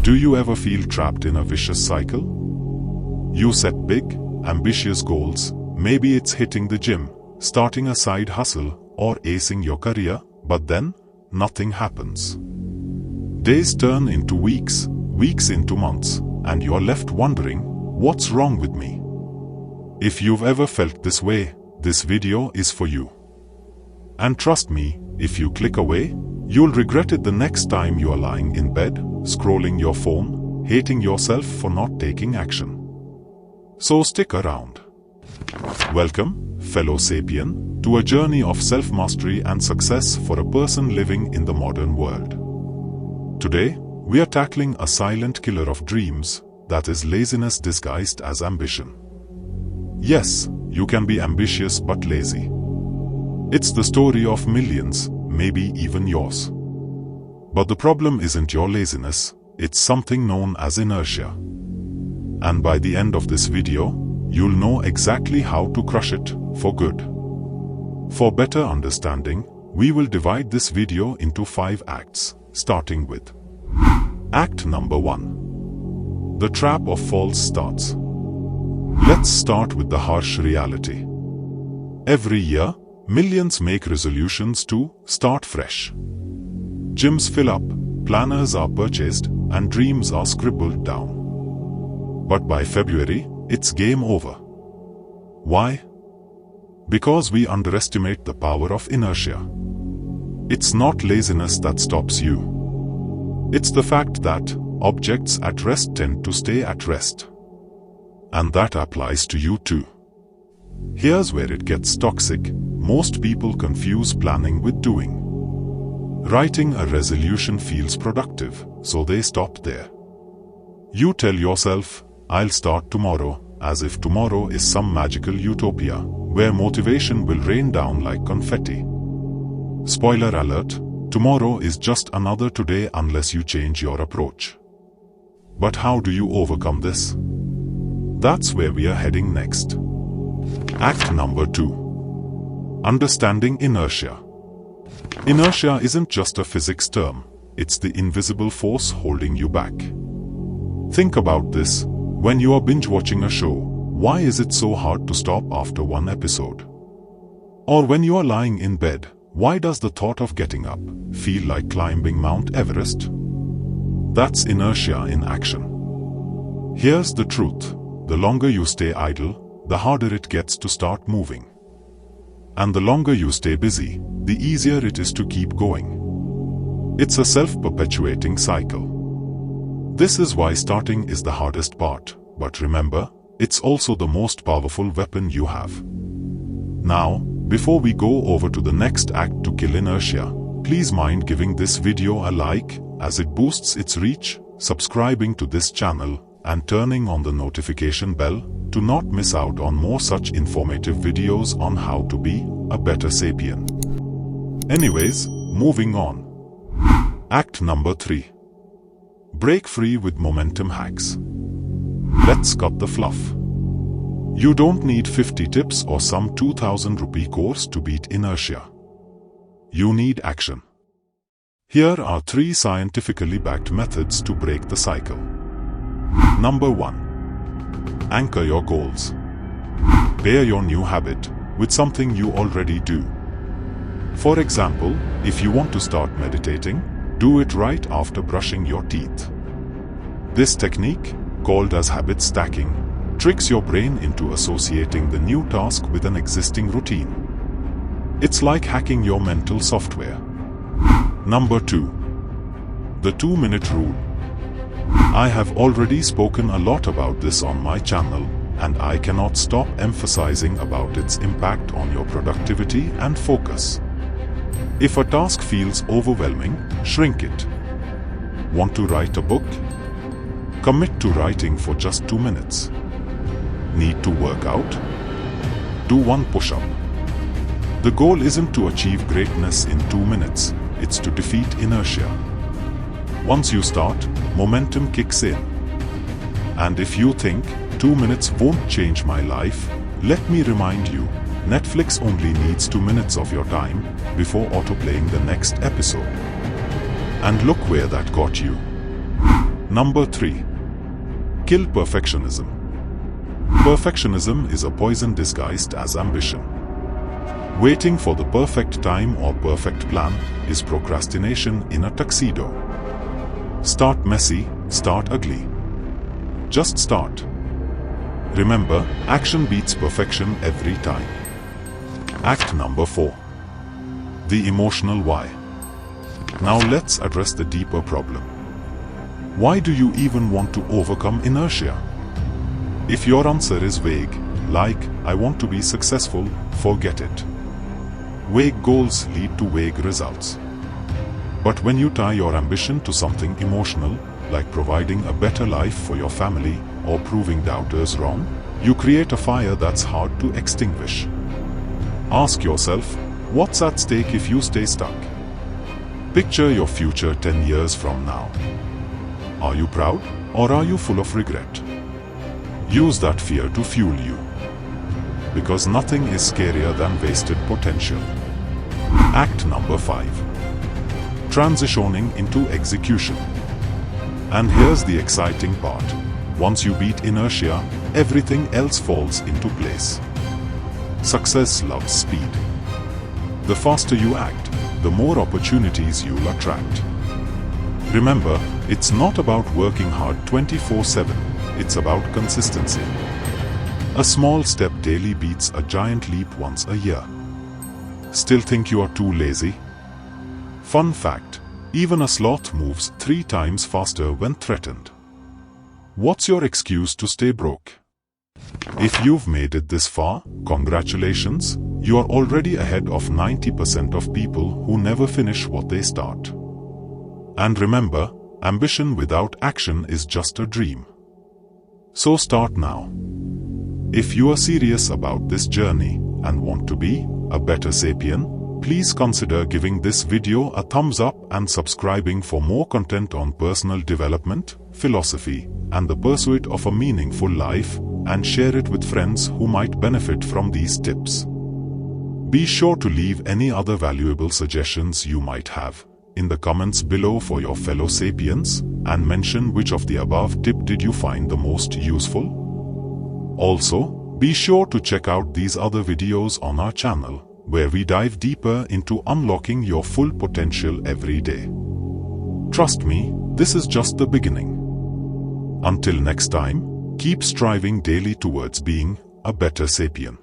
Do you ever feel trapped in a vicious cycle? You set big, ambitious goals, maybe it's hitting the gym, starting a side hustle, or acing your career, but then, nothing happens. Days turn into weeks, weeks into months, and you're left wondering, what's wrong with me? If you've ever felt this way, this video is for you. And trust me, if you click away, you'll regret it the next time you are lying in bed, scrolling your phone, hating yourself for not taking action. So stick around. Welcome, fellow sapien, to a journey of self-mastery and success for a person living in the modern world. Today, we are tackling a silent killer of dreams, that is laziness disguised as ambition. Yes, you can be ambitious but lazy. It's the story of millions, maybe even yours. But the problem isn't your laziness, it's something known as inertia. And by the end of this video, you'll know exactly how to crush it for good. For better understanding, we will divide this video into 5 acts, starting with Act number 1. The trap of false starts. Let's start with the harsh reality. Every year, millions make resolutions to start fresh. Gyms fill up, planners are purchased, and dreams are scribbled down. But by February, it's game over. Why? Because we underestimate the power of inertia. It's not laziness that stops you. It's the fact that objects at rest tend to stay at rest. And that applies to you too. Here's where it gets toxic. Most people confuse planning with doing. Writing a resolution feels productive, so they stop there. You tell yourself, I'll start tomorrow, as if tomorrow is some magical utopia, where motivation will rain down like confetti. Spoiler alert, tomorrow is just another today unless you change your approach. But how do you overcome this? That's where we are heading next. Act number 2. Understanding inertia. Inertia isn't just a physics term, it's the invisible force holding you back. Think about this, when you are binge-watching a show, why is it so hard to stop after one episode? Or when you are lying in bed, why does the thought of getting up feel like climbing Mount Everest? That's inertia in action. Here's the truth, the longer you stay idle, the harder it gets to start moving. And the longer you stay busy, the easier it is to keep going. It's a self-perpetuating cycle. This is why starting is the hardest part, but remember, it's also the most powerful weapon you have. Now, before we go over to the next act to kill inertia, please mind giving this video a like, as it boosts its reach, subscribing to this channel, and turning on the notification bell to not miss out on more such informative videos on how to be a better sapien. Anyways, moving on. Act number 3. Break free with momentum hacks. Let's cut the fluff. You don't need 50 tips or some 2,000 rupee course to beat inertia. You need action. Here are 3 scientifically backed methods to break the cycle. Number 1. Anchor your goals. Pair your new habit with something you already do. For example, if you want to start meditating, do it right after brushing your teeth. This technique, called as habit stacking, tricks your brain into associating the new task with an existing routine. It's like hacking your mental software. Number 2. The 2-minute rule. I have already spoken a lot about this on my channel, and I cannot stop emphasizing about its impact on your productivity and focus. If a task feels overwhelming, shrink it. Want to write a book? Commit to writing for just 2 minutes. Need to work out? Do 1 push-up. The goal isn't to achieve greatness in 2 minutes, it's to defeat inertia. Once you start, momentum kicks in. And if you think, 2 minutes won't change my life, let me remind you, Netflix only needs 2 minutes of your time before autoplaying the next episode. And look where that got you. Number 3. Kill perfectionism. Perfectionism is a poison disguised as ambition. Waiting for the perfect time or perfect plan is procrastination in a tuxedo. Start messy, start ugly. Just start. Remember, action beats perfection every time. Act number 4. The emotional why. Now let's address the deeper problem. Why do you even want to overcome inertia? If your answer is vague, like, I want to be successful, forget it. Vague goals lead to vague results. But when you tie your ambition to something emotional, like providing a better life for your family or proving doubters wrong, you create a fire that's hard to extinguish. Ask yourself, what's at stake if you stay stuck? Picture your future 10 years from now. Are you proud, or are you full of regret? Use that fear to fuel you. Because nothing is scarier than wasted potential. Act number 5. Transitioning into execution. And here's the exciting part. Once you beat inertia, everything else falls into place. Success loves speed. The faster you act, the more opportunities you'll attract. Remember, it's not about working hard 24/7, it's about consistency. A small step daily beats a giant leap once a year. Still think you are too lazy? Fun fact, even a sloth moves 3 times faster when threatened. What's your excuse to stay broke? If you've made it this far, congratulations, you are already ahead of 90% of people who never finish what they start. And remember, ambition without action is just a dream. So start now. If you are serious about this journey and want to be a better sapien, please consider giving this video a thumbs up and subscribing for more content on personal development, philosophy, and the pursuit of a meaningful life, and share it with friends who might benefit from these tips. Be sure to leave any other valuable suggestions you might have in the comments below for your fellow sapiens, and mention which of the above tip did you find the most useful. Also, be sure to check out these other videos on our channel, where we dive deeper into unlocking your full potential every day. Trust me, this is just the beginning. Until next time, keep striving daily towards being a better sapien.